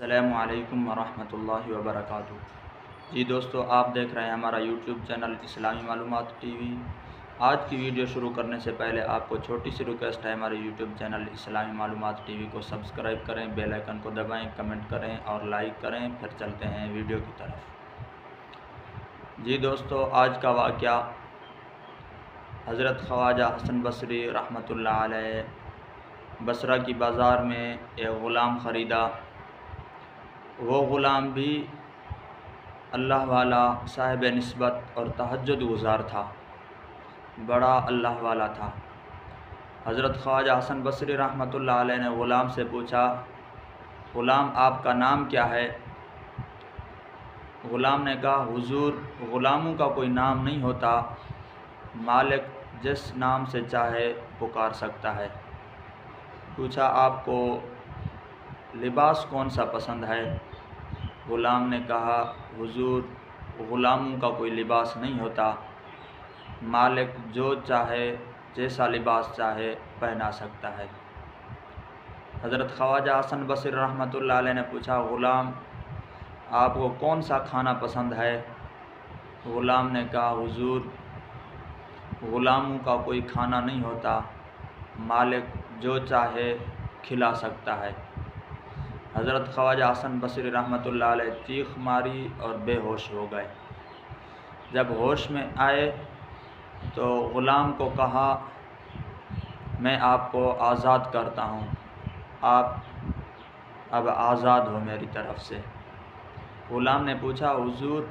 السلام علیکم ورحمۃ اللہ وبرکاتہ۔ جی دوستو، آپ دیکھ رہے ہیں ہمارا یوٹیوب چینل اسلامی معلومات ٹی وی۔ آج کی ویڈیو شروع کرنے سے پہلے آپ کو چھوٹی سی ریکویسٹ ہے، ہمارے یوٹیوب چینل اسلامی معلومات ٹی وی کو سبسکرائب کریں، بیل آئیکن کو دبائیں، کمنٹ کریں اور لائک کریں۔ پھر چلتے ہیں ویڈیو کی طرف۔ جی دوستو، آج کا واقعہ حضرت خواجہ حسن بصری رحمۃ اللہ علیہ بصرہ کی بازار میں ایک غلام خریدا۔ وہ غلام بھی اللہ والا، صاحب نسبت اور تہجد گزار تھا، بڑا اللہ والا تھا۔ حضرت خواجہ حسن بصری رحمۃ اللہ علیہ نے غلام سے پوچھا، غلام آپ کا نام کیا ہے؟ غلام نے کہا، حضور غلاموں کا کوئی نام نہیں ہوتا، مالک جس نام سے چاہے پکار سکتا ہے۔ پوچھا، آپ کو لباس کون سا پسند ہے؟ غلام نے کہا، حضور غلاموں کا کوئی لباس نہیں ہوتا، مالک جو چاہے جیسا لباس چاہے پہنا سکتا ہے۔ حضرت خواجہ حسن بصری رحمۃ اللہ علیہ نے پوچھا، غلام آپ کو کون سا کھانا پسند ہے؟ غلام نے کہا، حضور غلاموں کا کوئی کھانا نہیں ہوتا، مالک جو چاہے کھلا سکتا ہے۔ حضرت خواجہ حسن بصری رحمۃ اللہ علیہ چیخ ماری اور بے ہوش ہو گئے۔ جب ہوش میں آئے تو غلام کو کہا، میں آپ کو آزاد کرتا ہوں، آپ اب آزاد ہو میری طرف سے۔ غلام نے پوچھا، حضور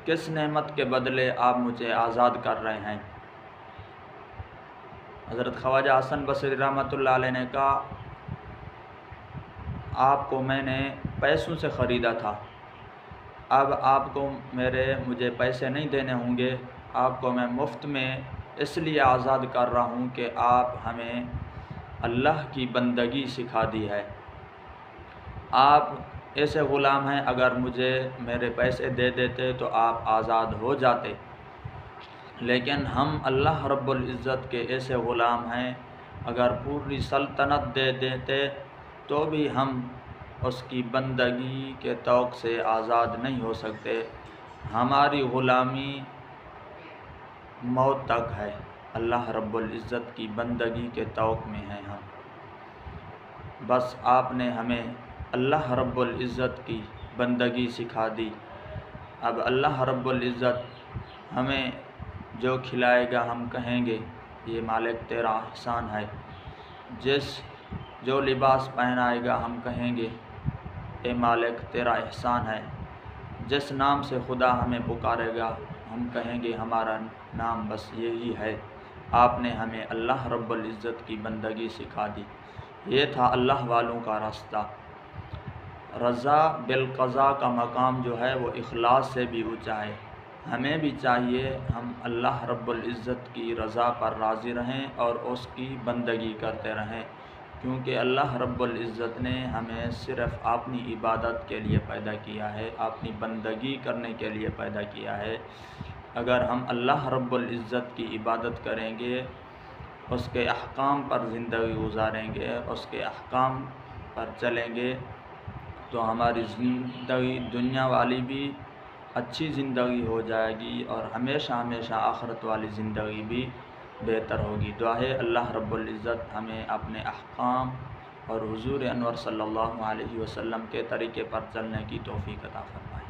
کس نعمت کے بدلے آپ مجھے آزاد کر رہے ہیں؟ حضرت خواجہ حسن بصری رحمۃ اللہ علیہ نے کہا، آپ کو میں نے پیسوں سے خریدا تھا، اب آپ کو مجھے پیسے نہیں دینے ہوں گے، آپ کو میں مفت میں اس لیے آزاد کر رہا ہوں کہ آپ ہمیں اللہ کی بندگی سکھا دی ہے۔ آپ ایسے غلام ہیں، اگر مجھے میرے پیسے دے دیتے تو آپ آزاد ہو جاتے، لیکن ہم اللہ رب العزت کے ایسے غلام ہیں، اگر پوری سلطنت دے دیتے تو بھی ہم اس کی بندگی کے طوق سے آزاد نہیں ہو سکتے، ہماری غلامی موت تک ہے، اللہ رب العزت کی بندگی کے طوق میں ہیں ہم۔ بس آپ نے ہمیں اللہ رب العزت کی بندگی سکھا دی، اب اللہ رب العزت ہمیں جو کھلائے گا ہم کہیں گے یہ مالک تیرا احسان ہے، جو لباس پہنائے گا ہم کہیں گے اے مالک تیرا احسان ہے، جس نام سے خدا ہمیں پکارے گا ہم کہیں گے ہمارا نام بس یہی ہے، آپ نے ہمیں اللہ رب العزت کی بندگی سکھا دی۔ یہ تھا اللہ والوں کا راستہ۔ رضا بالقضاء کا مقام جو ہے وہ اخلاص سے بھی اونچا ہے۔ ہمیں بھی چاہیے ہم اللہ رب العزت کی رضا پر راضی رہیں اور اس کی بندگی کرتے رہیں، کیونکہ اللہ رب العزت نے ہمیں صرف اپنی عبادت کے لیے پیدا کیا ہے، اپنی بندگی کرنے کے لیے پیدا کیا ہے۔ اگر ہم اللہ رب العزت کی عبادت کریں گے، اس کے احکام پر زندگی گزاریں گے، اس کے احکام پر چلیں گے، تو ہماری زندگی دنیا والی بھی اچھی زندگی ہو جائے گی اور ہمیشہ ہمیشہ آخرت والی زندگی بھی بہتر ہوگی۔ دعا ہے اللہ رب العزت ہمیں اپنے احکام اور حضور انور صلی اللہ علیہ وسلم کے طریقے پر چلنے کی توفیق عطا فرمائے۔